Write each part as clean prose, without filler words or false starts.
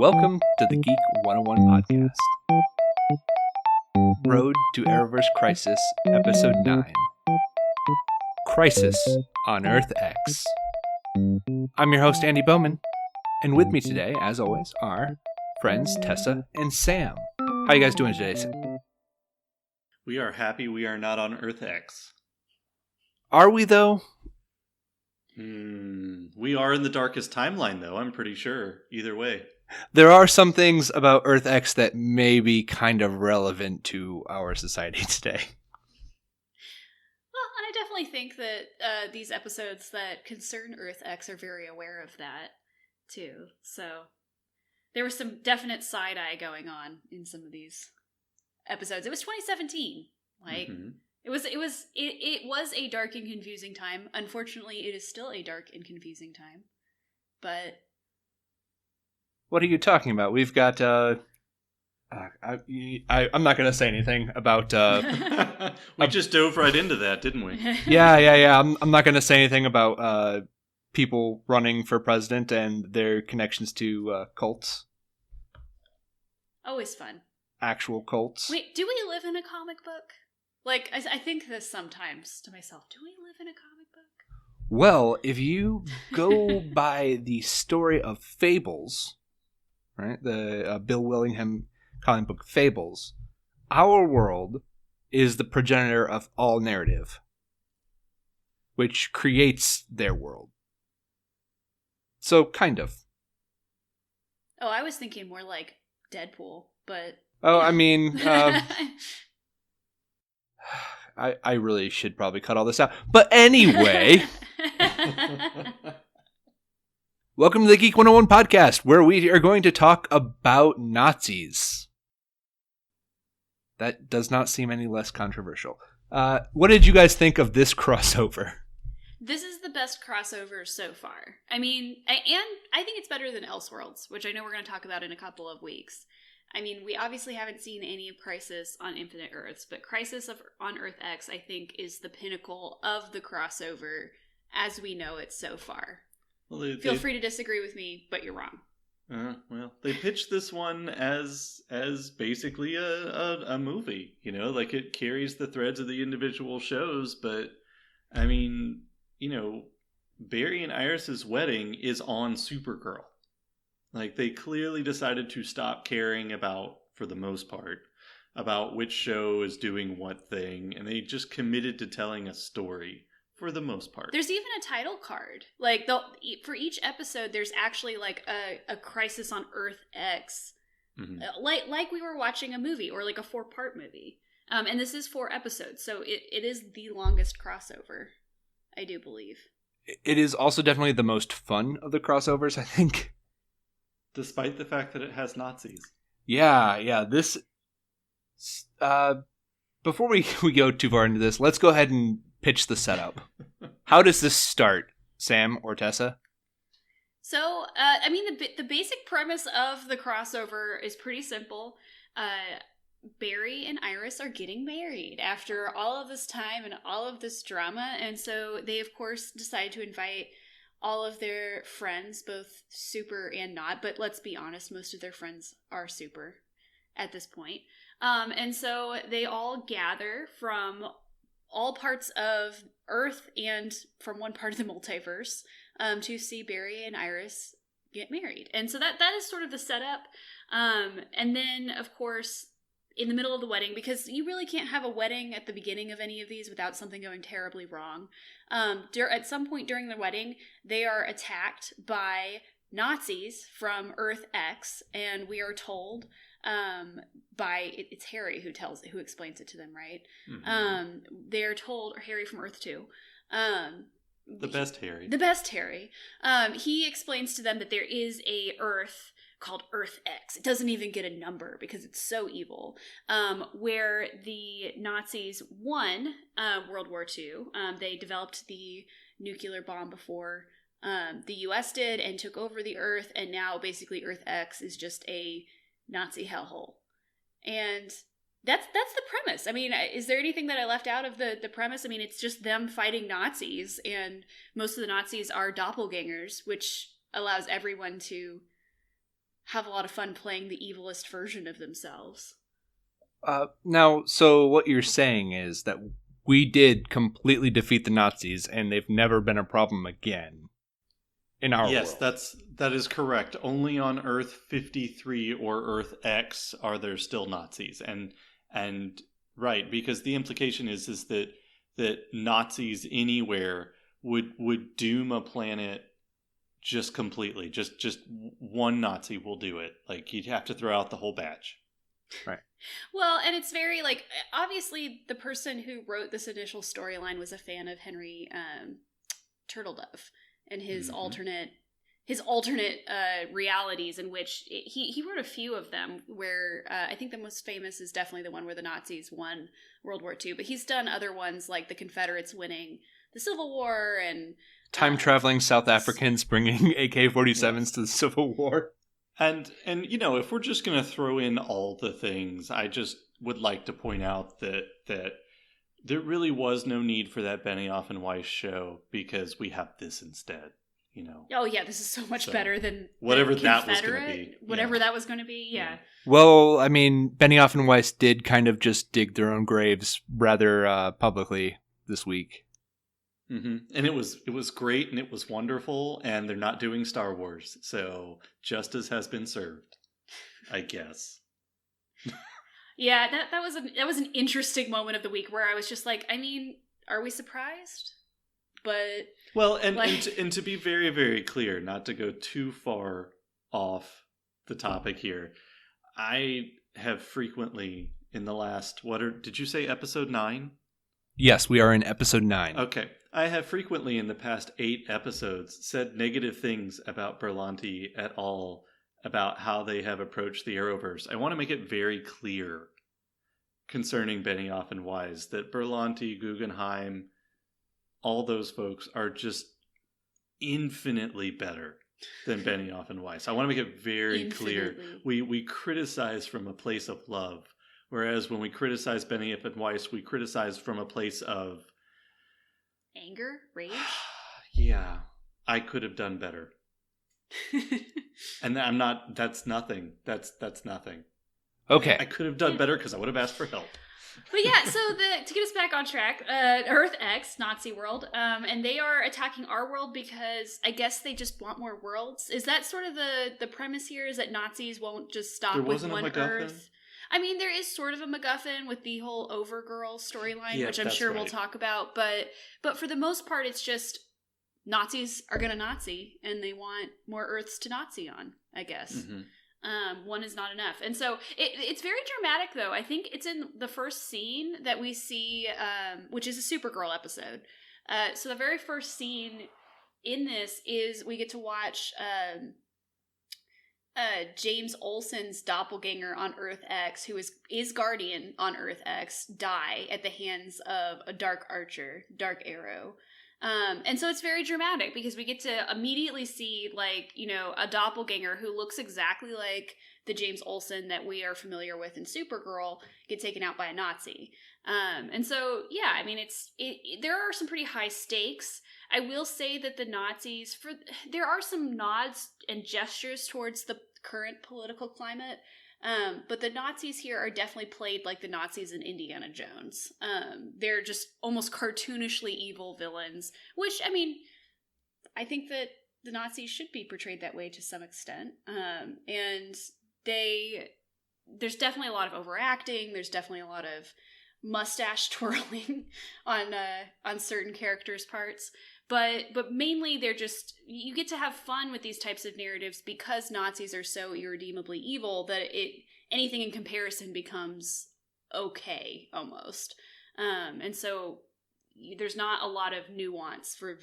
Welcome to the Geek 101 podcast. Road to Arrowverse Crisis, Episode 9. Crisis on Earth X. I'm your host, Andy Bowman, and with me today, as always, are friends Tessa and Sam. How you guys doing today, Sam? We are happy we are not on Earth X. Are we, though? We are in the darkest timeline, though, I'm pretty sure. Either way. There are some things about Earth X that may be kind of relevant to our society today. Well, and I definitely think that these episodes that concern Earth X are very aware of that, too. So there was some definite side-eye going on in some of these episodes. It was 2017. It was a dark and confusing time. Unfortunately, it is still a dark and confusing time. But what are you talking about? We've got I'm not going to say anything about we just dove right into that, didn't we? Yeah. I'm not going to say anything about people running for president and their connections to cults. Always fun. Actual cults. Wait, do we live in a comic book? Like, I think this sometimes to myself. Do we live in a comic book? Well, if you go by the story of Fables, right, the Bill Willingham comic book Fables, our world is the progenitor of all narrative, which creates their world. So, kind of. Oh, I was thinking more like Deadpool, but... Oh, I mean... I really should probably cut all this out. But anyway... Welcome to the Geek 101 podcast, where we are going to talk about Nazis. That does not seem any less controversial. What did you guys think of this crossover? This is the best crossover so far. I mean, and I think it's better than Elseworlds, which I know we're going to talk about in a couple of weeks. I mean, we obviously haven't seen any of Crisis on Infinite Earths, but Crisis on Earth X, I think, is the pinnacle of the crossover as we know it so far. Well, Feel free to disagree with me, but you're wrong. Well, they pitched this one as basically a movie, you know, like it carries the threads of the individual shows, but I mean, you know, Barry and Iris's wedding is on Supergirl. Like, they clearly decided to stop caring about, for the most part, about which show is doing what thing, and they just committed to telling a story, for the most part. There's even a title card. Like, for each episode, there's actually, like, a Crisis on Earth X. Mm-hmm. Like we were watching a movie, or like a 4-part movie. And this is 4 episodes, so it is the longest crossover, I do believe. It is also definitely the most fun of the crossovers, I think. Despite the fact that it has Nazis. Yeah. This... before we go too far into this, let's go ahead and pitch the setup. How does this start, Sam or Tessa? So, I mean, the basic premise of the crossover is pretty simple. Barry and Iris are getting married after all of this time and all of this drama, and so they, of course, decide to invite all of their friends, both super and not, but let's be honest, most of their friends are super at this point. And so they all gather from all parts of Earth and from one part of the multiverse to see Barry and Iris get married. And so that is sort of the setup. And then, of course, in the middle of the wedding, because you really can't have a wedding at the beginning of any of these without something going terribly wrong. At some point during the wedding, they are attacked by Nazis from Earth X, and we are told by it's Harry who explains it to them, right? Mm-hmm. They're told, or Harry from Earth 2. The best Harry. He explains to them that there is a Earth called Earth X. It doesn't even get a number because it's so evil. Where the Nazis won World War II. They developed the nuclear bomb before the US did and took over the Earth, and now basically Earth X is just a Nazi hellhole. And that's the premise. I mean, is there anything that I left out of the premise? I mean, it's just them fighting Nazis, and most of the Nazis are doppelgangers, which allows everyone to have a lot of fun playing the evilest version of themselves. Now, so what you're saying is that we did completely defeat the Nazis, and they've never been a problem again in our world. Yes, that is correct. Only on Earth 53 or Earth X are there still Nazis, and right, because the implication is that Nazis anywhere would doom a planet just completely. Just one Nazi will do it. Like, you'd have to throw out the whole batch. Right. Well, and it's very, like, obviously the person who wrote this initial storyline was a fan of Henry Turtledove and his alternate realities, in which he wrote a few of them where I think the most famous is definitely the one where the Nazis won World War II, but he's done other ones like the Confederates winning the Civil War and time-traveling South Africans bringing AK-47s to the Civil War. And if we're just going to throw in all the things, I just would like to point out that there really was no need for that Benioff and Weiss show, because we have this instead. Oh yeah, this is so much better than whatever than that was going to be. Whatever that was going to be, yeah. Well, I mean, Benioff and Weiss did kind of just dig their own graves rather publicly this week. Mm-hmm. And it was great, and it was wonderful, and they're not doing Star Wars, so justice has been served, I guess. Yeah, that was an interesting moment of the week where I was just like, I mean, are we surprised? But well, and to be very, very clear, not to go too far off the topic here, I have frequently in the last did you say episode 9? Yes, we are in episode 9. Okay. I have frequently in the past 8 episodes said negative things about Berlanti et al. About how they have approached the Arrowverse. I want to make it very clear concerning Benioff and Weiss that Berlanti, Guggenheim, all those folks are just infinitely better than Benioff and Weiss. I want to make it very clear. We criticize from a place of love, whereas when we criticize Benioff and Weiss, we criticize from a place of anger, rage. Yeah, I could have done better. And I'm not. That's nothing. That's nothing. Okay. I could have done better because I would have asked for help. But yeah, so to get us back on track, Earth X, Nazi world, and they are attacking our world because I guess they just want more worlds. Is that sort of the premise here? Is that Nazis won't just stop with one Earth? I mean, there is sort of a MacGuffin with the whole Overgirl storyline, which I'm sure we'll talk about. But for the most part, it's just Nazis are gonna Nazi, and they want more Earths to Nazi on, I guess. Mm-hmm. One is not enough. And so it's very dramatic, though. I think it's in the first scene that we see, which is a Supergirl episode. So the very first scene in this is we get to watch James Olsen's doppelganger on Earth X, who is Guardian on Earth X, die at the hands of a Dark Archer, Dark Arrow. And so it's very dramatic because we get to immediately see, like, a doppelganger who looks exactly like the James Olsen that we are familiar with in Supergirl get taken out by a Nazi. And so, yeah, I mean, there are some pretty high stakes. I will say that the Nazis, there are some nods and gestures towards the current political climate. But the Nazis here are definitely played like the Nazis in Indiana Jones. They're just almost cartoonishly evil villains, which, I mean, I think that the Nazis should be portrayed that way to some extent. And there's definitely a lot of overacting. There's definitely a lot of mustache twirling on certain characters' parts. But mainly they're just, you get to have fun with these types of narratives because Nazis are so irredeemably evil that anything in comparison becomes okay, almost. And so there's not a lot of nuance for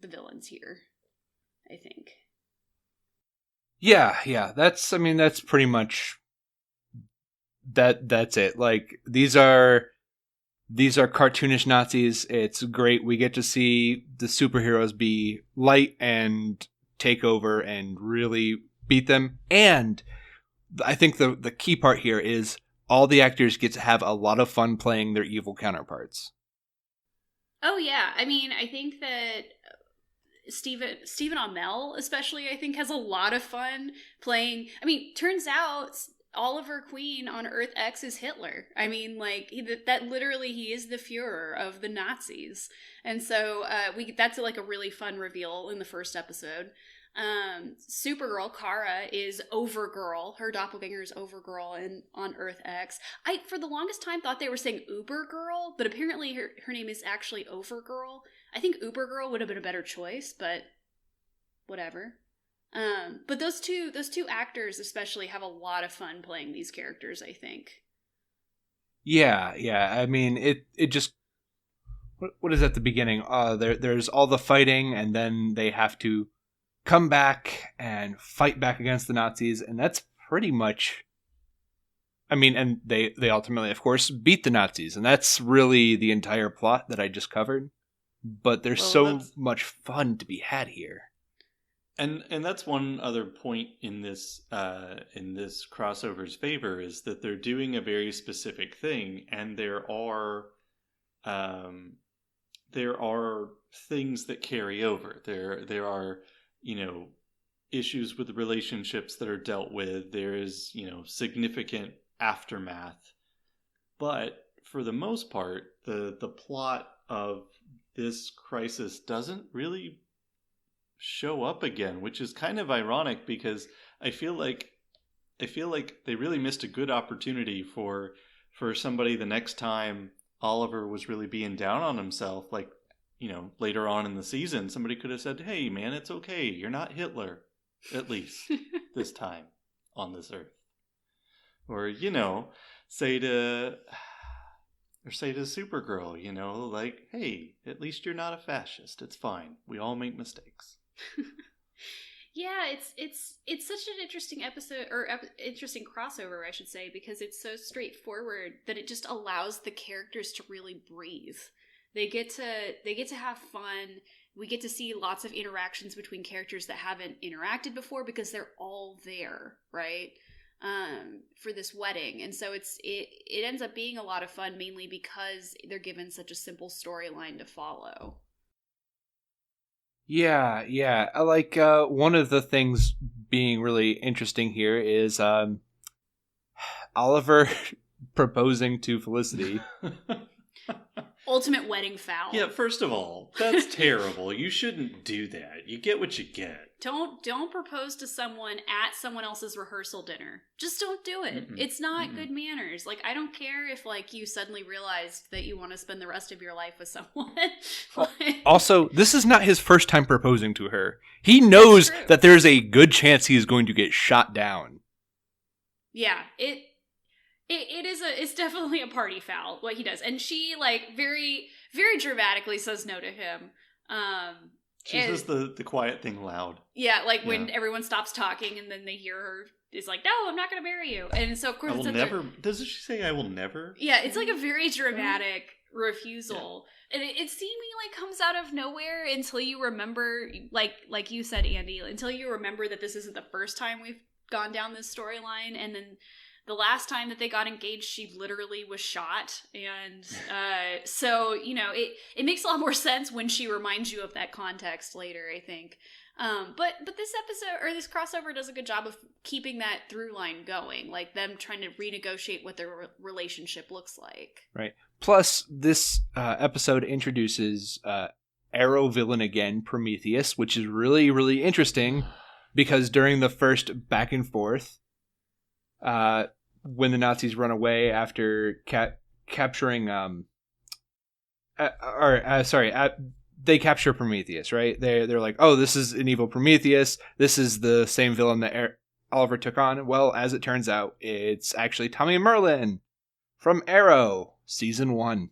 the villains here, I think. Yeah, that's pretty much that's it. Like, these are cartoonish Nazis. It's great. We get to see the superheroes be light and take over and really beat them. And I think the key part here is all the actors get to have a lot of fun playing their evil counterparts. Oh, yeah. I mean, I think that Stephen Amell especially, I think, has a lot of fun playing. I mean, turns out Oliver Queen on Earth X is Hitler. I mean, like that literally he is the Fuhrer of the Nazis, and so that's like a really fun reveal in the first episode. Supergirl Kara is Overgirl. Her doppelganger is Overgirl on Earth X. I for the longest time thought they were saying Ubergirl, but apparently her name is actually Overgirl. I think Ubergirl would have been a better choice, but whatever. But those two actors especially have a lot of fun playing these characters, I think. Yeah. I mean, it just what is at the beginning? There's all the fighting, and then they have to come back and fight back against the Nazis, and that's pretty much. I mean, and they ultimately, of course, beat the Nazis, and that's really the entire plot that I just covered. But there's much fun to be had here. And that's one other point in this crossover's favor, is that they're doing a very specific thing, and there are things that carry over. There are, issues with relationships that are dealt with. There is, significant aftermath. But for the most part, the plot of this crisis doesn't really show up again, which is kind of ironic, because I feel like they really missed a good opportunity for somebody the next time Oliver was really being down on himself, like, later on in the season, somebody could have said, "Hey man, it's okay, you're not Hitler, at least this time on this earth." Or, say to Supergirl, like, "Hey, at least you're not a fascist. It's fine. We all make mistakes." Yeah, it's such an interesting episode, or interesting crossover, I should say, because it's so straightforward that it just allows the characters to really breathe. They get to have fun. We get to see lots of interactions between characters that haven't interacted before because they're all there, right? For this wedding, and so it ends up being a lot of fun, mainly because they're given such a simple storyline to follow. Yeah. I like one of the things being really interesting here is Oliver proposing to Felicity. Ultimate wedding foul. Yeah, first of all, that's terrible. You shouldn't do that. You get what you get. Don't propose to someone at someone else's rehearsal dinner. Just don't do it. Mm-mm. It's not good manners. Like, I don't care if, like, you suddenly realized that you want to spend the rest of your life with someone. Also, this is not his first time proposing to her. He knows that there's a good chance he is going to get shot down. Yeah, it's definitely a party foul what he does, and she, like, very very dramatically says no to him. She says the quiet thing loud. Yeah, like when everyone stops talking, and then they hear her is like, "No, I'm not going to marry you," and so of course I will never. Does she say "I will never"? Yeah, it's like a very dramatic refusal, and it seemingly comes out of nowhere until you remember, like you said, Andy, until you remember that this isn't the first time we've gone down this storyline, and then the last time that they got engaged, she literally was shot. And so, it makes a lot more sense when she reminds you of that context later, I think. But this episode, or this crossover, does a good job of keeping that through line going, like them trying to renegotiate what their relationship looks like. Right. Plus, this episode introduces Arrow villain again, Prometheus, which is really, really interesting, because during the first back and forth, when the Nazis run away after capturing, they capture Prometheus, right? They're like, "Oh, this is an evil Prometheus. This is the same villain that Oliver took on." Well, as it turns out, it's actually Tommy Merlin from Arrow, season 1.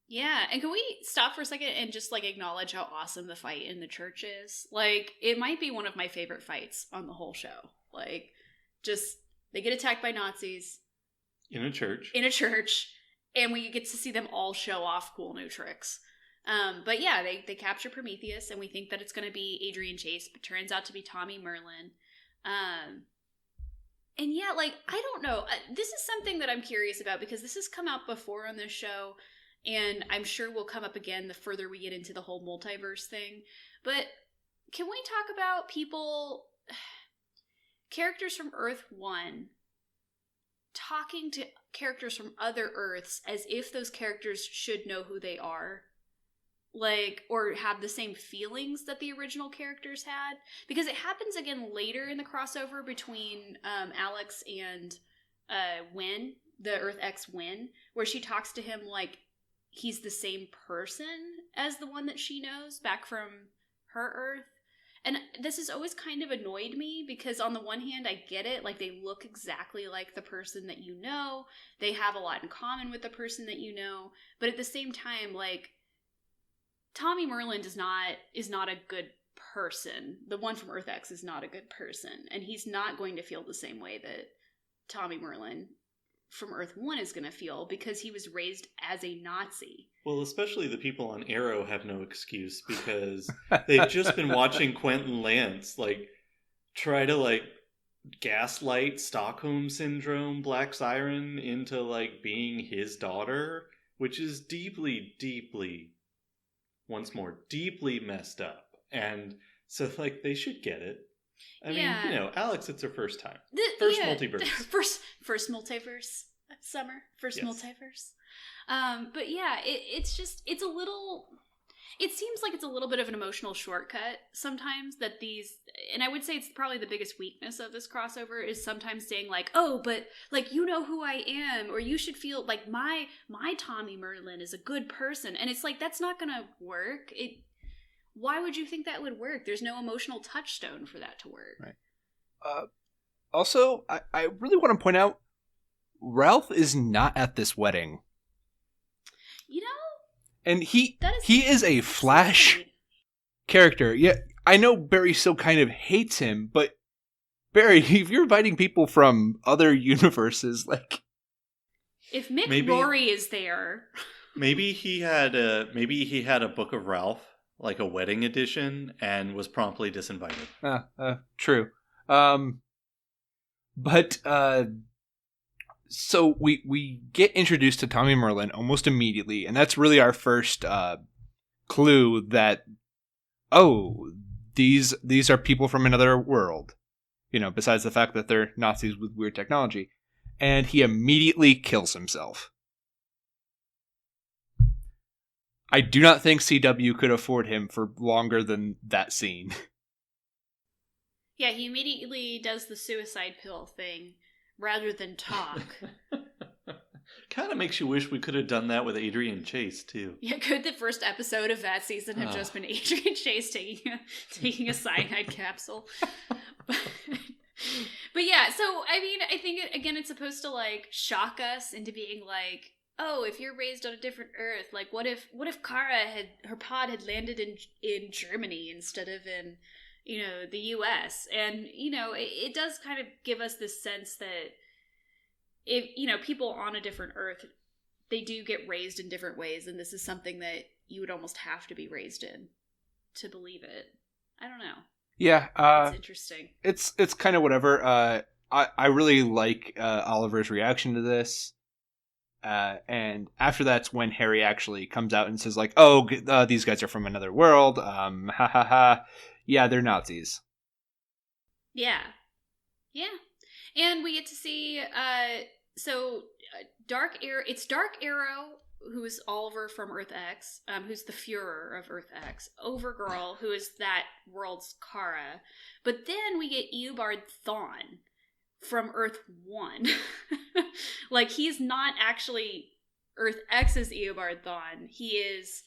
Yeah, and can we stop for a second and just, like, acknowledge how awesome the fight in the church is? Like, it might be one of my favorite fights on the whole show. Like, just... They get attacked by Nazis. In a church. And we get to see them all show off cool new tricks. But yeah, they capture Prometheus, and we think that it's going to be Adrian Chase, but turns out to be Tommy Merlin. And yeah, like, I don't know. This is something that I'm curious about, because this has come out before on this show, and I'm sure will come up again the further we get into the whole multiverse thing. But can we talk about characters from Earth 1 talking to characters from other Earths as if those characters should know who they are? Like, or have the same feelings that the original characters had? Because it happens again later in the crossover between Alex and Wynn, the Earth X Wynn, where she talks to him like he's the same person as the one that she knows back from her Earth. And this has always kind of annoyed me because on the one hand, I get it. Like, they look exactly like the person that you know. They have a lot in common with the person that you know. But at the same time, like, Tommy Merlin is not a good person. The one from Earth X is not a good person. And he's not going to feel the same way that Tommy Merlin from Earth 1 is going to feel because he was raised as a Nazi. Well, especially the people on Arrow have no excuse because they've just been watching Quentin Lance, like, try to, like, gaslight Stockholm Syndrome Black Siren into, like, being his daughter, which is deeply, deeply, once more, deeply messed up. And so, like, they should get it. I mean, you know, Alex, it's her first time. Multiverse. First multiverse summer. First Yes. Multiverse. But yeah, it's a little... It seems like it's a little bit of an emotional shortcut sometimes that these... And I would say it's probably the biggest weakness of this crossover is sometimes saying like, oh, but like, you know who I am, or you should feel like my Tommy Merlin is a good person. And it's like, that's not gonna work. Why would you think that would work? There's no emotional touchstone for that to work. Right. Also, I really want to point out, Ralph is not at this wedding. You know? And he is a Flash character. Yeah, I know Barry still kind of hates him, but Barry, if you're inviting people from other universes, like... If Mick Rory is there... Maybe he had a Book of Ralph, like a wedding edition, and was promptly disinvited. True. So we get introduced to Tommy Merlin almost immediately, and that's really our first clue that, oh, these are people from another world. You know, besides the fact that they're Nazis with weird technology. And he immediately kills himself. I do not think CW could afford him for longer than that scene. Yeah, he immediately does the suicide pill thing rather than talk. Kind of makes you wish we could have done that with Adrian Chase, too. Yeah, could the first episode of that season have just been Adrian Chase taking a cyanide capsule? But yeah, so, I mean, I think, again, it's supposed to, like, shock us into being like, oh, if you're raised on a different Earth, like, what if Kara her pod had landed in Germany instead of in, you know, the US? And, you know, it does kind of give us this sense that if, you know, people on a different Earth, they do get raised in different ways, and this is something that you would almost have to be raised in to believe it. I don't know. Yeah, it's interesting. It's kind of whatever. I really like Oliver's reaction to this. And after that's when Harry actually comes out and says like, oh, these guys are from another world. Ha ha ha. Yeah, they're Nazis. Yeah. And we get to see, Dark Arrow, it's Dark Arrow, who's Oliver from Earth X, who's the Führer of Earth X, Overgirl, who is that world's Kara. But then we get Eobard Thawne from Earth 1. Like, he's not actually Earth X's Eobard Thawne. He is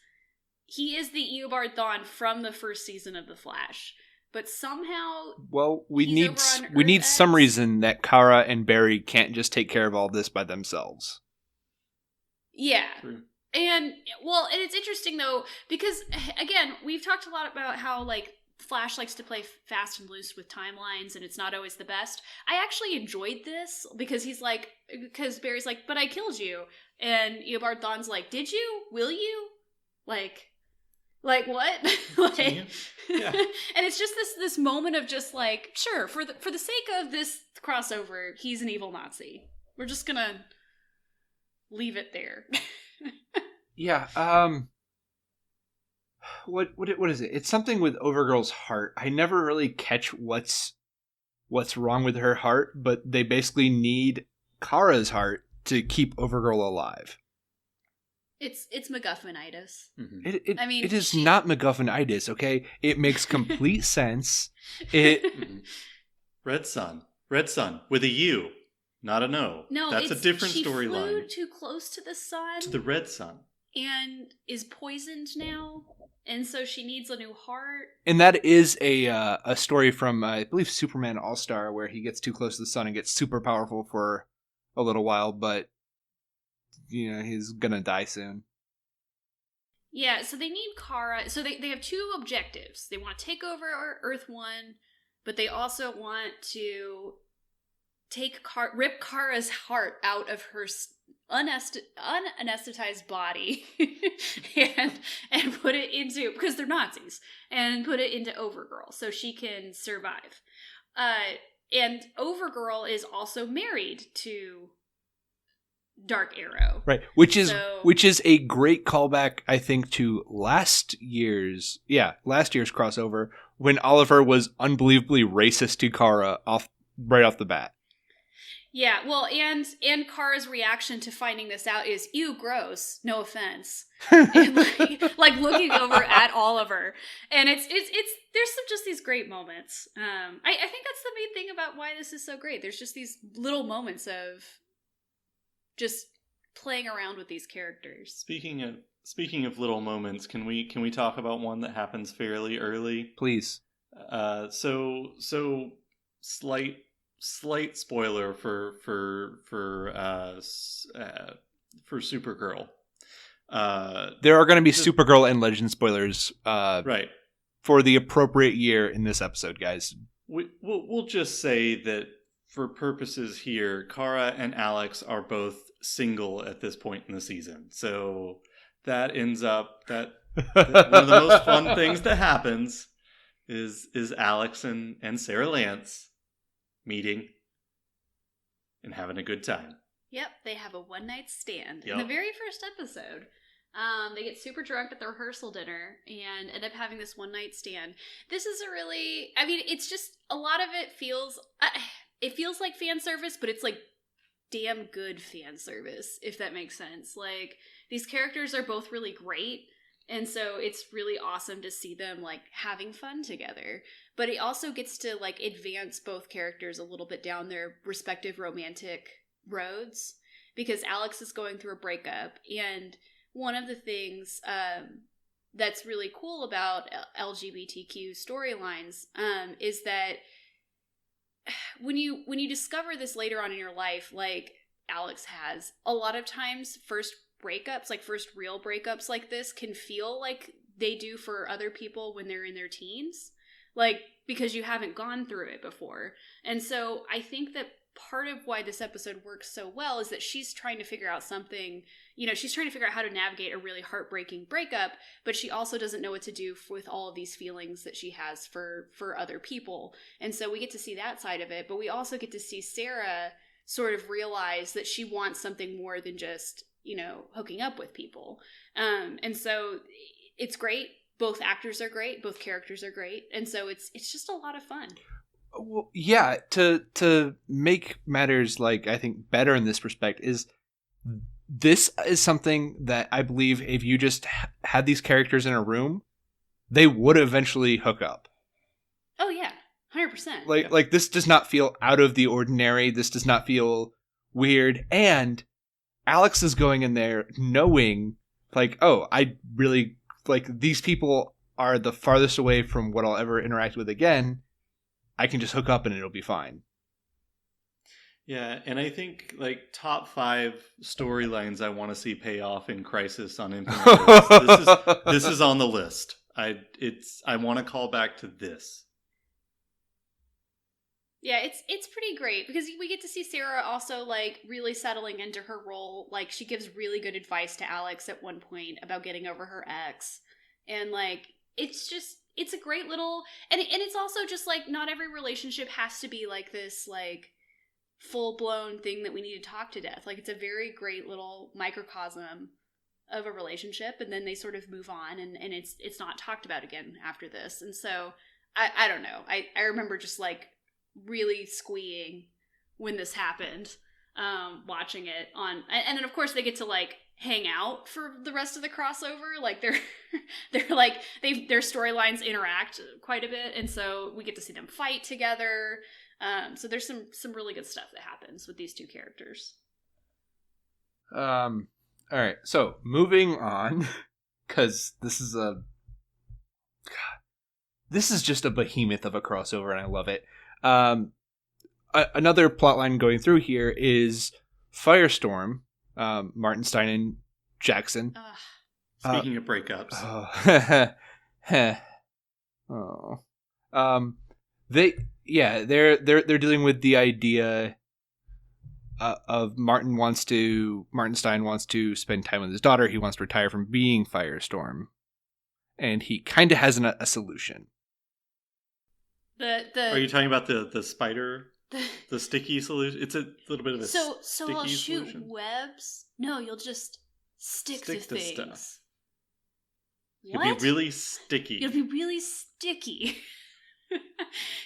the Eobard Thawne from the first season of The Flash. But somehow, well, we need some reason that Kara and Barry can't just take care of all this by themselves. Yeah. True. And it's interesting though, because again, we've talked a lot about how like Flash likes to play fast and loose with timelines, and it's not always the best. I actually enjoyed this because Barry's like, but I killed you. And Eobard Thawne's like, did you? Will you? Like what? Like, yeah. And it's just this moment of just like, sure, for the sake of this crossover, he's an evil Nazi. We're just gonna leave it there. Yeah. what is it? It's something with Overgirl's heart. I never really catch what's wrong with her heart, but they basically need Kara's heart to keep Overgirl alive. It's MacGuffinitis. Mm-hmm. I mean, it is not MacGuffinitis, okay? It makes complete sense. Red Sun with a U, not an O. No, that's a different storyline. She flew too close to the sun. To the Red Sun. And is poisoned now, and so she needs a new heart. And that is a story from, I believe, Superman All-Star, where he gets too close to the sun and gets super powerful for a little while, but he's gonna die soon. Yeah, so they need Kara. So they have two objectives. They want to take over Earth 1, but they also want to rip Kara's heart out of her unanesthetized body and put it into, because they're Nazis, and put it into Overgirl so she can survive. And Overgirl is also married to Dark Arrow, right? Which is a great callback, I think, to last year's crossover when Oliver was unbelievably racist to Kara right off the bat. Yeah, well, and Kara's reaction to finding this out is, ew, gross, no offense. And like looking over at Oliver. And it's there's just these great moments. I think that's the main thing about why this is so great. There's just these little moments of just playing around with these characters. Speaking of little moments, can we talk about one that happens fairly early? Please. So slight spoiler for Supergirl. There are going to be Supergirl and Legend spoilers, right, for the appropriate year in this episode, guys. We'll just say that for purposes here, Kara and Alex are both single at this point in the season. So that ends up that one of the most fun things that happens is Alex and Sarah Lance meeting and having a good time. Yep, they have a one-night stand. Yep. In the very first episode, they get super drunk at the rehearsal dinner and end up having this one-night stand. This is it's just, a lot of it feels like fan service, but it's like damn good fan service, if that makes sense. Like, these characters are both really great, and so it's really awesome to see them like having fun together. But it also gets to like advance both characters a little bit down their respective romantic roads, because Alex is going through a breakup, and one of the things that's really cool about LGBTQ storylines is that when you discover this later on in your life, like Alex has, a lot of times first real breakups like this can feel like they do for other people when they're in their teens, like, because you haven't gone through it before. And so I think that part of why this episode works so well is that she's trying to figure out something, she's trying to figure out how to navigate a really heartbreaking breakup, but she also doesn't know what to do with all of these feelings that she has for other people. And so we get to see that side of it, but we also get to see Sarah sort of realize that she wants something more than just, hooking up with people. And so it's great. Both actors are great. Both characters are great. And so it's just a lot of fun. Well, yeah, to make matters, like, I think better in this respect is this is something that I believe if you just had these characters in a room, they would eventually hook up. Oh yeah, 100%. Like this does not feel out of the ordinary. This does not feel weird. And Alex is going in there knowing, like, oh, I really, like, these people are the farthest away from what I'll ever interact with again. I can just hook up and it'll be fine. Yeah, and I think, like, top 5 storylines I want to see pay off in Crisis on Infinite Earths. This is on the list. I want to call back to this. Yeah, it's pretty great because we get to see Sarah also, like, really settling into her role. Like, she gives really good advice to Alex at one point about getting over her ex. And, like, it's a great little, and it's also just, like, not every relationship has to be, like, this, like, full-blown thing that we need to talk to death. Like, it's a very great little microcosm of a relationship, and then they sort of move on, and it's not talked about again after this. And so I don't know. I remember just like really squeeing when this happened, watching it on, and then of course they get to like hang out for the rest of the crossover. Like they're like their storylines interact quite a bit, and so we get to see them fight together. So there's some really good stuff that happens with these two characters. All right, so moving on, because this is just a behemoth of a crossover, and I love it. Another plotline going through here is Firestorm, Martin Stein and Jackson. Speaking of breakups, they're dealing with the idea of Martin Stein wants to spend time with his daughter. He wants to retire from being Firestorm, and he kind of has a solution. Are you talking about the spider? The sticky solution? It's a little bit of a so sticky I'll shoot solution? Webs? No, you'll just stick to things. Stuff. What? You'll be really sticky. You'll be really sticky.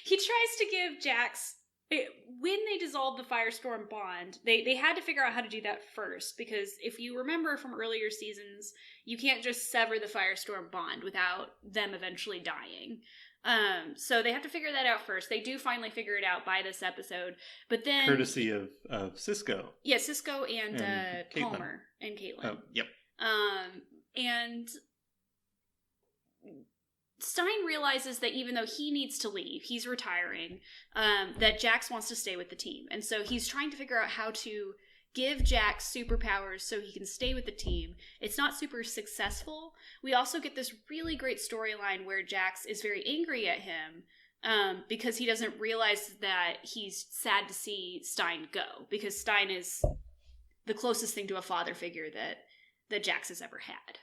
He tries to give Jax, when they dissolved the Firestorm bond, they had to figure out how to do that first, because if you remember from earlier seasons, you can't just sever the Firestorm bond without them eventually dying. So they have to figure that out first. They do finally figure it out by this episode, but then courtesy of Cisco. Yeah, Cisco and Palmer and Caitlin. Oh, yep. And Stein realizes that even though he needs to leave, he's retiring, that Jax wants to stay with the team. And so he's trying to figure out how to give Jax superpowers so he can stay with the team. It's not super successful. We also get this really great storyline where Jax is very angry at him because he doesn't realize that he's sad to see Stein go, because Stein is the closest thing to a father figure that Jax has ever had.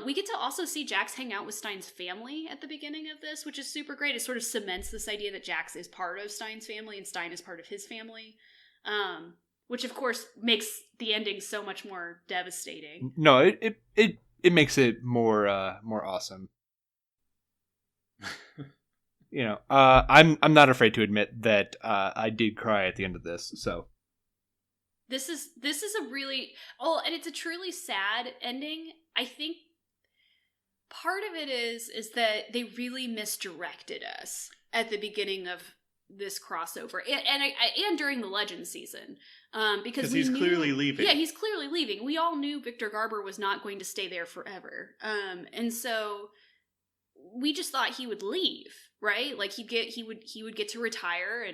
We get to also see Jax hang out with Stein's family at the beginning of this, which is super great. It sort of cements this idea that Jax is part of Stein's family and Stein is part of his family, which of course makes the ending so much more devastating. No, it makes it more awesome. You know, I'm not afraid to admit that I did cry at the end of this. So this is a really and it's a truly sad ending. I think part of it is that they really misdirected us at the beginning of this crossover and during the Legends season, because he's clearly leaving. Yeah, he's clearly leaving. We all knew Victor Garber was not going to stay there forever, and so we just thought he would leave, right? Like he would get to retire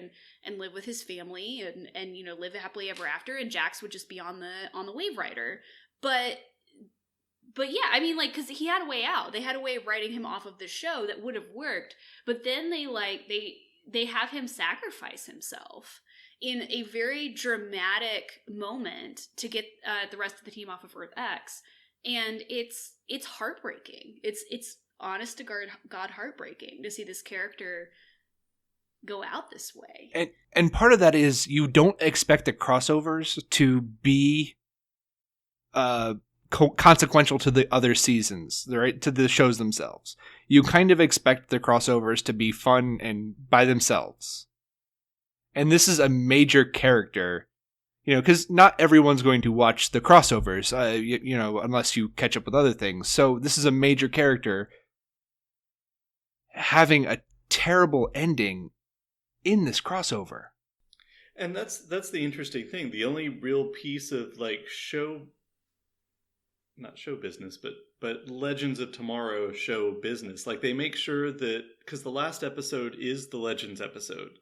and live with his family and live happily ever after, and Jax would just be on the Wave Rider, But yeah, I mean, like, because he had a way out. They had a way of writing him off of the show that would have worked. But then they have him sacrifice himself in a very dramatic moment to get the rest of the team off of Earth X, and it's heartbreaking. It's honest to God heartbreaking to see this character go out this way. And part of that is you don't expect the crossovers to be consequential to the other seasons, right? To the shows themselves. You kind of expect the crossovers to be fun and by themselves. And this is a major character, because not everyone's going to watch the crossovers, unless you catch up with other things. So this is a major character having a terrible ending in this crossover. And that's the interesting thing. The only real piece of not show business, but Legends of Tomorrow show business. Like, they make sure that, because the last episode is the Legends episode,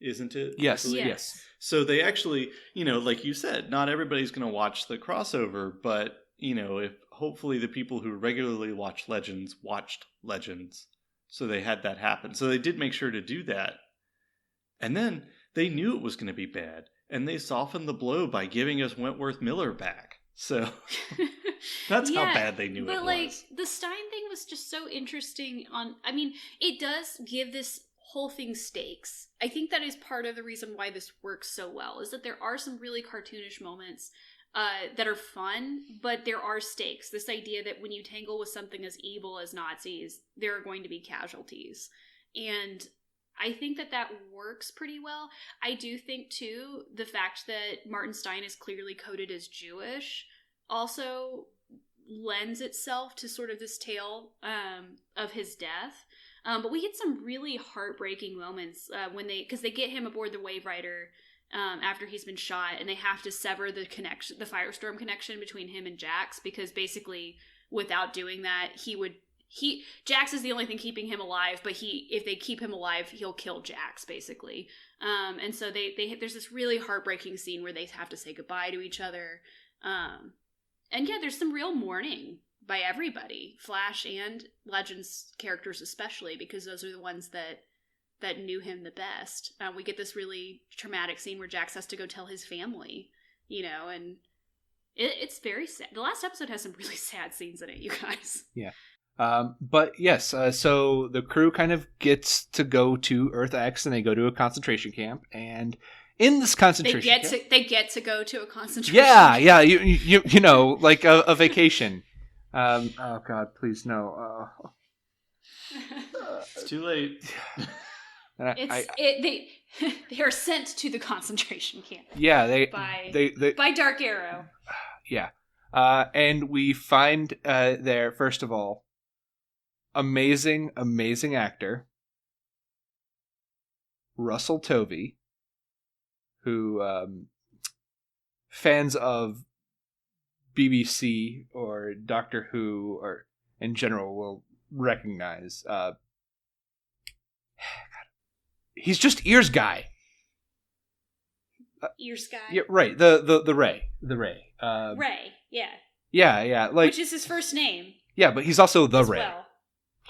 isn't it? Yes. Yes. So they actually, like you said, not everybody's going to watch the crossover, but, if hopefully the people who regularly watch Legends watched Legends. So they had that happen. So they did make sure to do that. And then they knew it was going to be bad, and they softened the blow by giving us Wentworth Miller back. So that's how bad they knew it was. But like, the Stein thing was just so interesting it does give this whole thing stakes. I think that is part of the reason why this works so well, is that there are some really cartoonish moments that are fun, but there are stakes. This idea that when you tangle with something as evil as Nazis, there are going to be casualties. And I think that works pretty well. I do think, too, the fact that Martin Stein is clearly coded as Jewish also lends itself to sort of this tale of his death. But we get some really heartbreaking moments because they get him aboard the Wave Rider after he's been shot, and they have to sever the Firestorm connection between him and Jax, because basically without doing that, Jax is the only thing keeping him alive, but if they keep him alive, he'll kill Jax, basically. And so there's this really heartbreaking scene where they have to say goodbye to each other. And yeah, there's some real mourning by everybody, Flash and Legends characters especially, because those are the ones that knew him the best. We get this really traumatic scene where Jax has to go tell his family, and it's very sad. The last episode has some really sad scenes in it, you guys. Yeah. But yes, so the crew kind of gets to go to Earth X, and they go to a concentration camp, and in this concentration camp, they get to go to a concentration camp. camp. Yeah, you know, like a vacation. Oh God, please no. It's too late. They are sent to the concentration camp. Yeah, by Dark Arrow. Yeah, and we find there, first of all, amazing actor Russell Tovey, who fans of BBC or Doctor Who or in general will recognize. He's just Ears guy. Ears guy. Yeah, right. The Ray. Ray. Yeah. Yeah. Which is his first name. Yeah, but he's also the Ray. Well.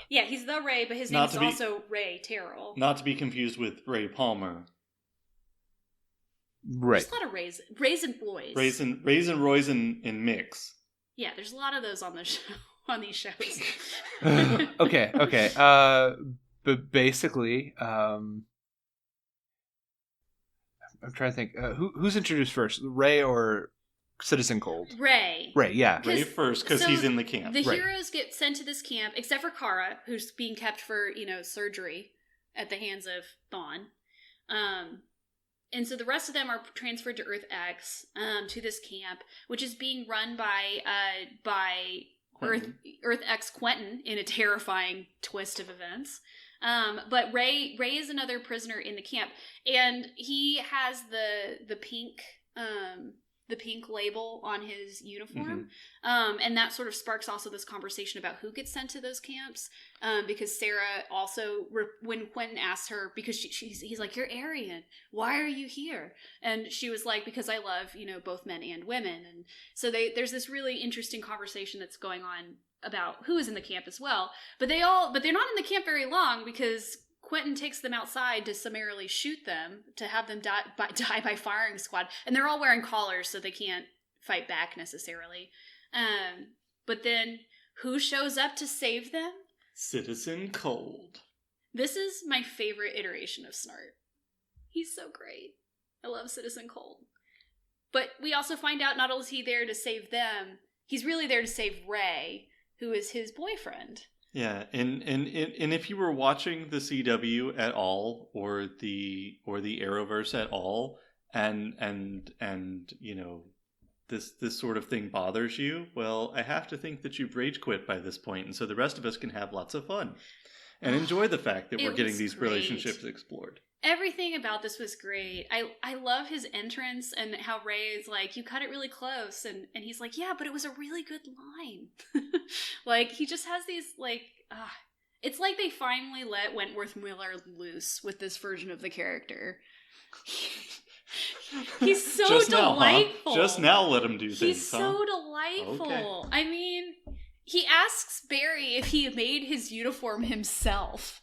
Yeah, he's the Ray, but his name is also Ray Terrell. Not to be confused with Ray Palmer. Right. There's a lot of Raisin Boys. Raisin Roys and Mix. Yeah, there's a lot of those on the show, on these shows. Okay. But basically, I'm trying to think. Who's introduced first, Ray or Citizen Cold? Ray, yeah. Ray first, because he's in the camp. The heroes get sent to this camp, except for Kara, who's being kept for, surgery at the hands of Thawne. And so the rest of them are transferred to Earth X, to this camp, which is being run by Earth X Quentin in a terrifying twist of events. But Ray is another prisoner in the camp, and he has the pink label on his uniform. Mm-hmm. And that sort of sparks also this conversation about who gets sent to those camps. Because Sarah also, when Quentin asks her, because he's like, "You're Aryan. Why are you here?" And she was like, "Because I love, both men and women." And so there's this really interesting conversation that's going on about who is in the camp as well. But they're not in the camp very long, because Quentin takes them outside to summarily shoot them, to have them die by firing squad. And they're all wearing collars, so they can't fight back necessarily. But then who shows up to save them? Citizen Cold. This is my favorite iteration of Snart. He's so great. I love Citizen Cold. But we also find out not only is he there to save them, he's really there to save Ray, who is his boyfriend. Yeah, and if you were watching the CW at all, or the Arrowverse at all, and this sort of thing bothers you, well, I have to think that you've rage quit by this point, and so the rest of us can have lots of fun and enjoy the fact that we're getting these relationships explored. Everything about this was great. I love his entrance and how Ray is like, "You cut it really close," and he's like, "Yeah, but it was a really good line." Like, he just has these, like, it's like they finally let Wentworth Miller loose with this version of the character. He's so Just delightful. Now, huh? Just now let him do things. He's so delightful. Okay. I mean, he asks Barry if he made his uniform himself.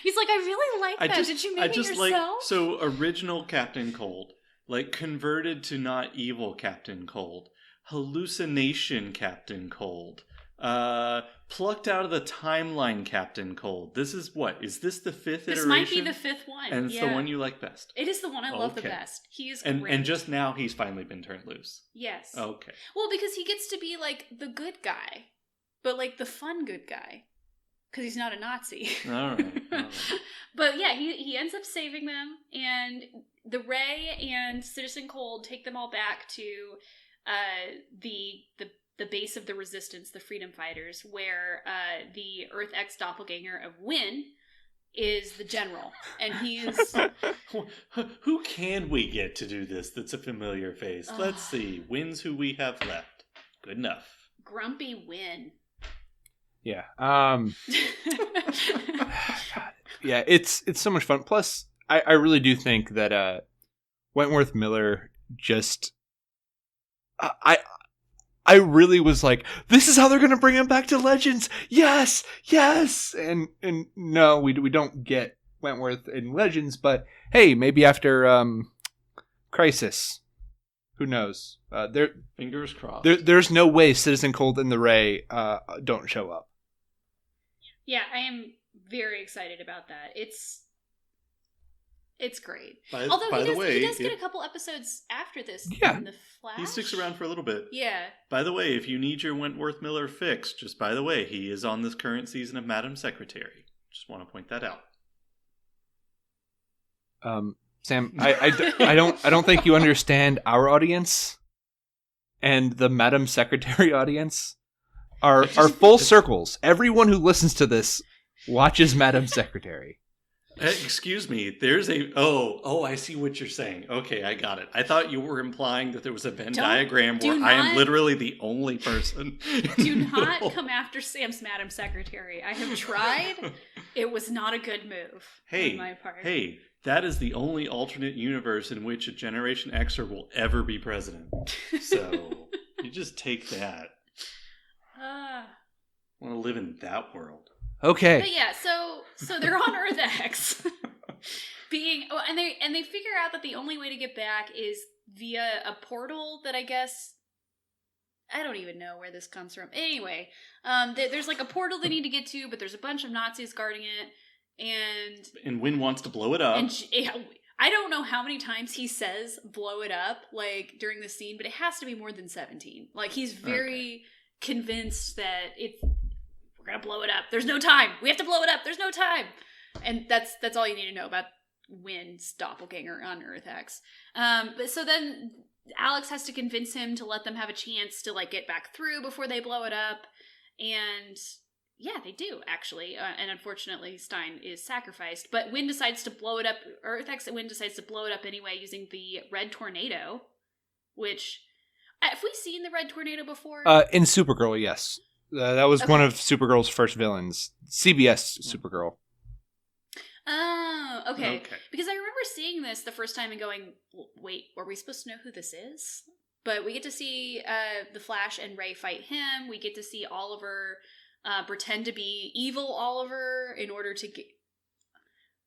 He's like, "I really like that. Did you make it yourself?" So original Captain Cold, like converted to not evil Captain Cold, hallucination Captain Cold, Plucked out of the timeline, Captain Cold. This is what? Is this the fifth iteration? This might be the fifth one. And it's the one you like best. It is the one I love the best. He is great. And just now he's finally been turned loose. Yes. Okay. Well, because he gets to be like the good guy, but like the fun good guy. Because he's not a Nazi. All right. But yeah, he ends up saving them, and the Ray and Citizen Cold take them all back to the base of the Resistance, the Freedom Fighters, where the Earth X doppelganger of Wynn is the general, and he's... Who can we get to do this that's a familiar face? Let's see. Wynn's who we have left. Good enough. Grumpy Wynn. Yeah. Yeah, it's so much fun. Plus, I really do think that Wentworth Miller just... I really was like, this is how they're going to bring him back to Legends. Yes, yes. And no, we don't get Wentworth in Legends, but hey, maybe after Crisis, who knows? Fingers crossed. There's no way Citizen Cold and the Ray don't show up. Yeah, I am very excited about that. It's great. Although he does get a couple episodes after this in the Flash. He sticks around for a little bit. Yeah. By the way, if you need your Wentworth Miller fix, just by the way, he is on this current season of Madam Secretary. Just want to point that out. Sam, I don't think you understand our audience and the Madam Secretary audience are full circles. Everyone who listens to this watches Madam Secretary. Excuse me, there's a... Oh, I see what you're saying. Okay, I got it. I thought you were implying that there was a Venn diagram where I am literally the only person. Do not come after Sam's Madam Secretary. I have tried. It was not a good move on my part. Hey, that is the only alternate universe in which a Generation Xer will ever be president. So, you just take that. I want to live in that world. Okay. But yeah, so they're on Earth X, and they figure out that the only way to get back is via a portal that I guess I don't even know where this comes from. Anyway, there's like a portal they need to get to, but there's a bunch of Nazis guarding it, and Wynn wants to blow it up. And I don't know how many times he says "blow it up" like during the scene, but it has to be more than 17. Like he's very convinced that we're gonna blow it up. There's no time. We have to blow it up. There's no time. And that's all you need to know about Wynn's doppelganger on Earth X. But so then Alex has to convince him to let them have a chance to like get back through before they blow it up. And yeah, they do actually. And unfortunately, Stein is sacrificed. But Wynn decides to blow it up. Earth X and Wynn decides to blow it up anyway using the Red Tornado, which have we seen the Red Tornado before? In Supergirl, yes. That was one of Supergirl's first villains. CBS Supergirl. Oh, okay. Because I remember seeing this the first time and going, wait, were we supposed to know who this is? But we get to see the Flash and Ray fight him. We get to see Oliver pretend to be evil Oliver in order to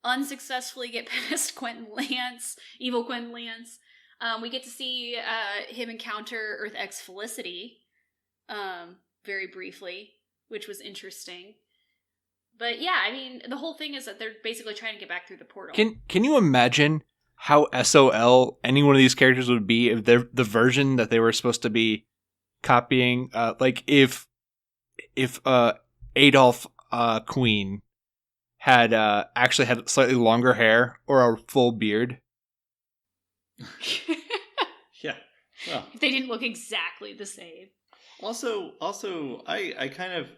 unsuccessfully get past evil Quentin Lance. We get to see him encounter Earth X Felicity. Very briefly, which was interesting. But yeah, I mean, the whole thing is that they're basically trying to get back through the portal. Can you imagine how SOL any one of these characters would be if they're the version that they were supposed to be copying? Like if Adolf Queen had actually had slightly longer hair or a full beard. Yeah. Well. They didn't look exactly the same. Also, I kind of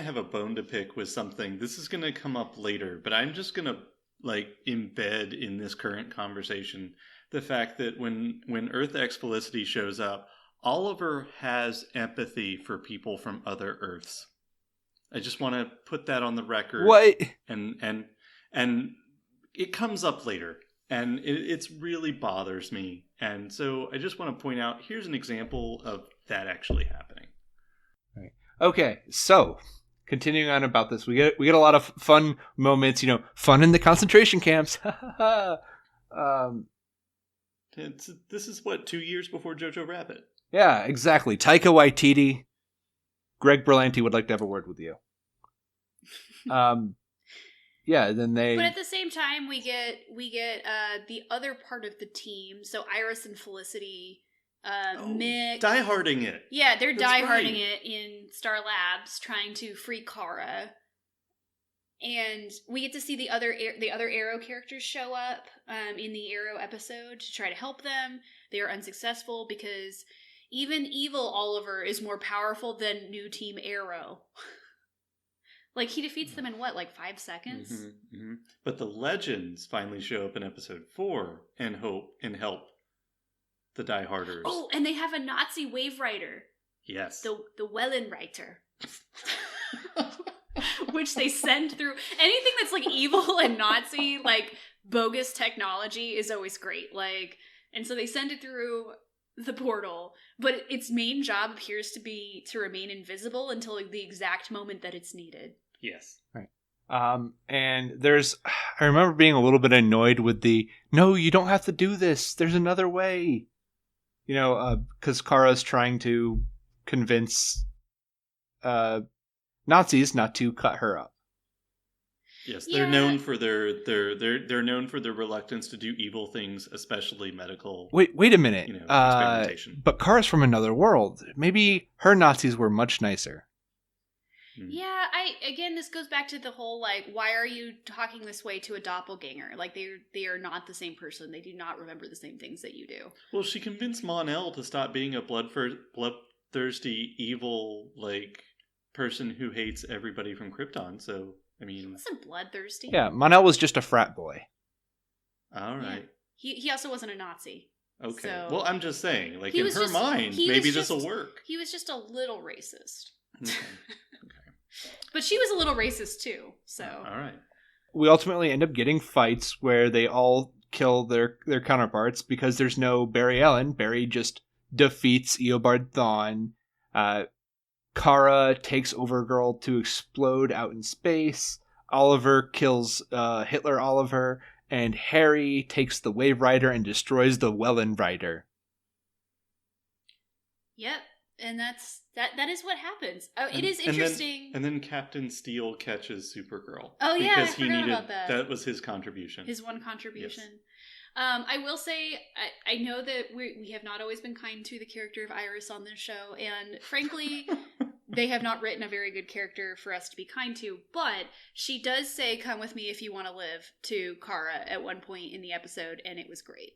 have a bone to pick with something. This is going to come up later, but I'm just going to like embed in this current conversation the fact that when Earth X Felicity shows up, Oliver has empathy for people from other Earths. I just want to put that on the record. What? And it comes up later, and it's really bothers me. And so I just want to point out, here's an example of that actually happening. Right. Okay, so continuing on about this, we get a lot of fun moments. Fun in the concentration camps. This is what 2 years before Jojo Rabbit. Yeah, exactly. Taika Waititi. Greg Berlanti would like to have a word with you. Yeah, then they... But at the same time, we get the other part of the team. So Iris and Felicity, Mick... dieharding it. Yeah, they're That's dieharding right. it in Star Labs, trying to free Kara. And we get to see the other Arrow characters show up in the Arrow episode to try to help them. They are unsuccessful because even evil Oliver is more powerful than new Team Arrow. Like, he defeats them in what, like 5 seconds? Mm-hmm, mm-hmm. But the legends finally show up in episode 4 and help the dieharders. Oh, and they have a Nazi wave rider. Yes. The Wellenreiter. Which they send through. Anything that's like evil and Nazi, like bogus technology is always great. Like, and so they send it through the portal, but its main job appears to be to remain invisible until like, the exact moment that it's needed. Yes. Right. And I remember being a little bit annoyed with no, you don't have to do this. There's another way. You know, because Kara's trying to convince Nazis not to cut her up. Yes, they're known for they're known for their reluctance to do evil things, especially medical. Wait a minute. Experimentation. But Kara's from another world. Maybe her Nazis were much nicer. Yeah, again, this goes back to the whole, like, why are you talking this way to a doppelganger? Like, they are not the same person. They do not remember the same things that you do. Well, she convinced Mon-El to stop being a bloodthirsty, evil, like, person who hates everybody from Krypton. So, I mean... He wasn't bloodthirsty. Yeah, Mon-El was just a frat boy. All right. Yeah. He also wasn't a Nazi. Okay. So well, I'm just saying, like, in her mind, maybe this will work. He was just a little racist. Okay. But she was a little racist too, so... All right. We ultimately end up getting fights where they all kill their counterparts because there's no Barry Allen. Barry just defeats Eobard Thawne. Kara takes Overgirl to explode out in space. Oliver kills Hitler Oliver. And Harry takes the Wave Rider and destroys the Wellenreiter. Yep. And that is what happens. Oh, it is interesting. And then Captain Steel catches Supergirl. Oh yeah, because I forgot about that. That was his contribution. His one contribution. Yes. I will say, I know that we have not always been kind to the character of Iris on this show, and frankly, they have not written a very good character for us to be kind to, but she does say, "Come with me if you want to live," to Kara at one point in the episode, and it was great.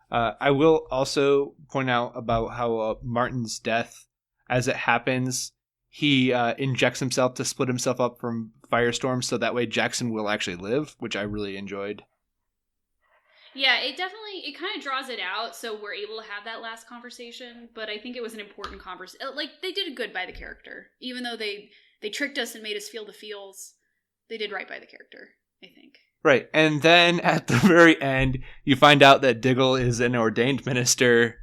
I will also point out about how Martin's death, as it happens, he injects himself to split himself up from Firestorm, so that way Jackson will actually live, which I really enjoyed. Yeah, it kind of draws it out, so we're able to have that last conversation, but I think it was an important conversation. Like, they did good by the character. Even though they tricked us and made us feel the feels, they did right by the character, I think. Right, and then at the very end, you find out that Diggle is an ordained minister,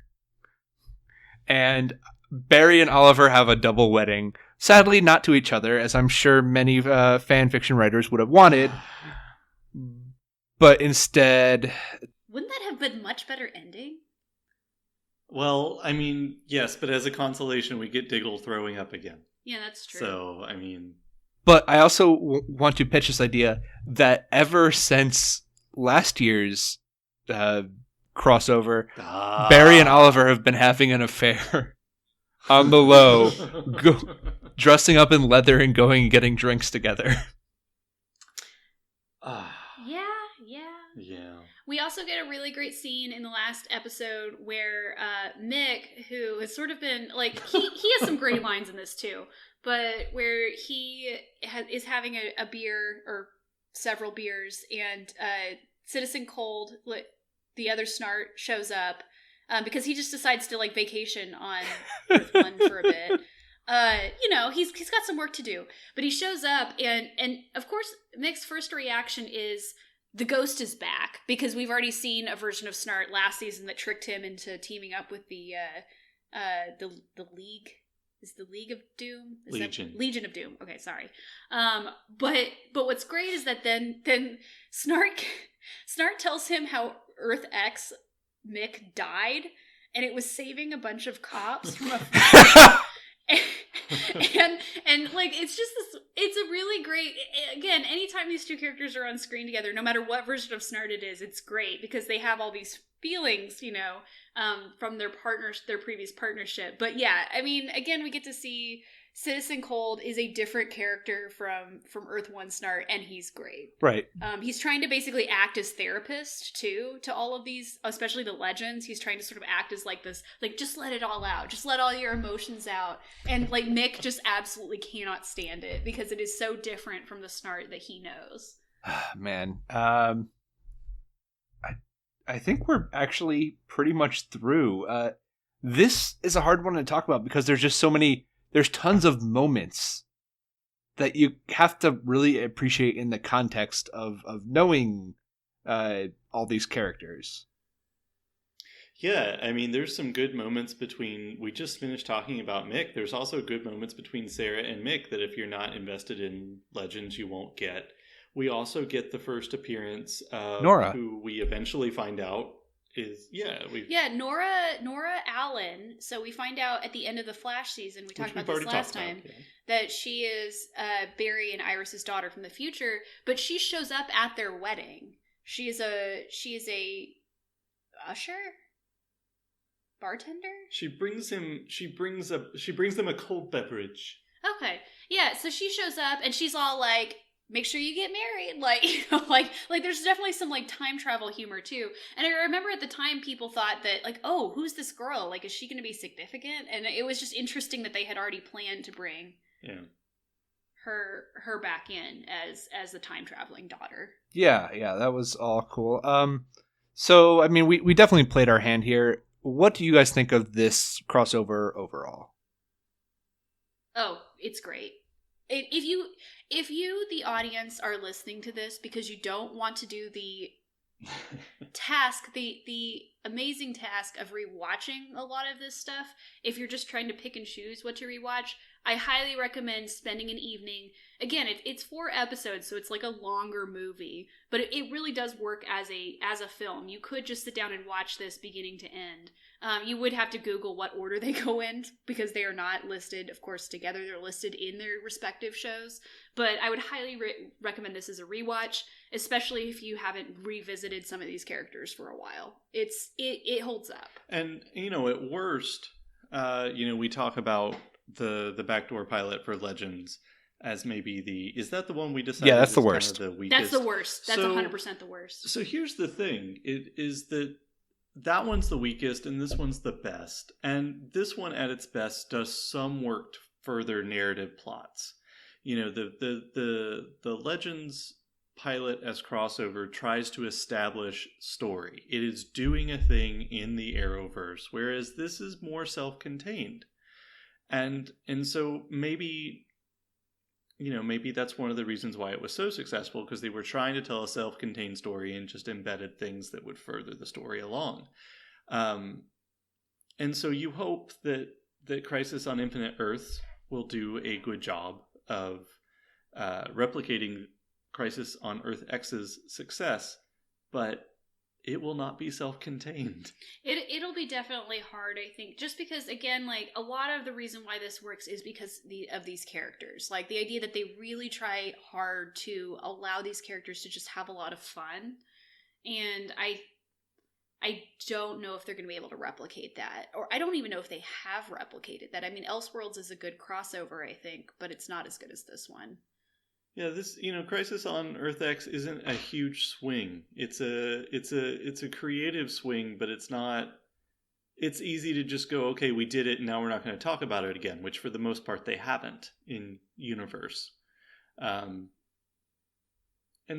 and Barry and Oliver have a double wedding. Sadly, not to each other, as I'm sure many fan fiction writers would have wanted, but instead... Wouldn't that have been a much better ending? Well, I mean, yes, but as a consolation, we get Diggle throwing up again. Yeah, that's true. So, I mean... But I also want to pitch this idea that ever since last year's crossover, Barry and Oliver have been having an affair on the low, dressing up in leather and going and getting drinks together. Yeah. We also get a really great scene in the last episode where Mick, who has sort of been, like, he has some great lines in this too, but where he is having a beer, or several beers, and Citizen Cold, the other Snart, shows up because he just decides to, like, vacation on Earth 1 for a bit. He's got some work to do, but he shows up, and of course Mick's first reaction is, the ghost is back, because we've already seen a version of Snart last season that tricked him into teaming up with the League. Is the League of Doom? Legion of Doom. Okay, sorry. But what's great is that then Snart tells him how Earth X Mick died, and it was saving a bunch of cops from a and like it's just this, it's a really great, again, anytime these two characters are on screen together, no matter what version of Snart it is, it's great because they have all these feelings, from their partners, their previous partnership. But yeah, I mean, again, we get to see Citizen Cold is a different character from Earth One Snart, and he's great. Right. He's trying to basically act as therapist too to all of these, especially the legends. He's trying to sort of act as like this, like, just let it all out, just let all your emotions out. And like Mick just absolutely cannot stand it because it is so different from the Snart that he knows. Man, I think we're actually pretty much through. This is a hard one to talk about because there's just so many. There's tons of moments that you have to really appreciate in the context of knowing all these characters. Yeah, I mean, there's some good moments between, we just finished talking about Mick. There's also good moments between Sarah and Mick that if you're not invested in Legends, you won't get. We also get the first appearance of Nora, who we eventually find out is, Nora Allen. So we find out at the end of the Flash season, we talked about this last time, that she is Barry and Iris's daughter from the future, but she shows up at their wedding. She is a usher, bartender. She brings them a cold beverage. Okay, yeah. So she shows up and she's all like, make sure you get married, like there's definitely some like time travel humor too. And I remember at the time people thought that like, oh, who's this girl, like, is she going to be significant? And it was just interesting that they had already planned to bring her back in as the time traveling daughter. Yeah, that was all cool. So I mean, we definitely played our hand here. What do you guys think of this crossover overall? Oh, it's great. If you, the audience, are listening to this because you don't want to do the task, the amazing task of rewatching a lot of this stuff, if you're just trying to pick and choose what to rewatch, I highly recommend spending an evening. Again, it's 4 episodes, so it's like a longer movie, but it really does work as a film. You could just sit down and watch this beginning to end. You would have to Google what order they go in because they are not listed, of course, together. They're listed in their respective shows. But I would highly recommend this as a rewatch, especially if you haven't revisited some of these characters for a while. It holds up. And, at worst, we talk about the backdoor pilot for Legends as maybe is that the one we decided? Yeah, that's the worst. Kind of the weakest? That's the worst. That's 100% the worst. So here's the thing. It is that one's the weakest and this one's the best. And this one at its best does some work to further narrative plots. The Legends pilot as crossover tries to establish story. It is doing a thing in the Arrowverse, whereas this is more self-contained. And so maybe that's one of the reasons why it was so successful, because they were trying to tell a self-contained story and just embedded things that would further the story along. And so you hope that Crisis on Infinite Earths will do a good job of replicating Crisis on Earth X's success, but it will not be self-contained. It'll be definitely hard, I think, just because, again, like, a lot of the reason why this works is because of these characters. Like, the idea that they really try hard to allow these characters to just have a lot of fun. And I don't know if they're going to be able to replicate that. Or I don't even know if they have replicated that. I mean, Elseworlds is a good crossover, I think, but it's not as good as this one. Yeah, this, Crisis on Earth X isn't a huge swing. It's a creative swing, but it's not. It's easy to just go, okay, we did it, and now we're not going to talk about it again, which for the most part they haven't in Universe. And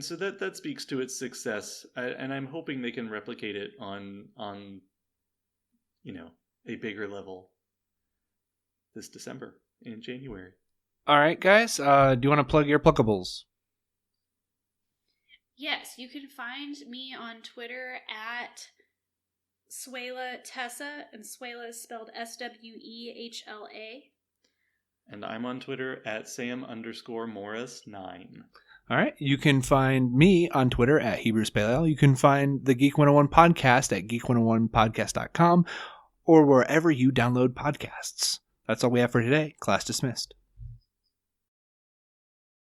so that speaks to its success, and I'm hoping they can replicate it on a bigger level this December in January. All right, guys, do you want to plug your plugables? Yes, you can find me on Twitter at Suela Tessa, and Suela is spelled SWEHLA. And I'm on Twitter at Sam_Morris9. All right, you can find me on Twitter at Hebrews Pale. You can find the Geek 101 podcast at geek101podcast.com or wherever you download podcasts. That's all we have for today. Class dismissed.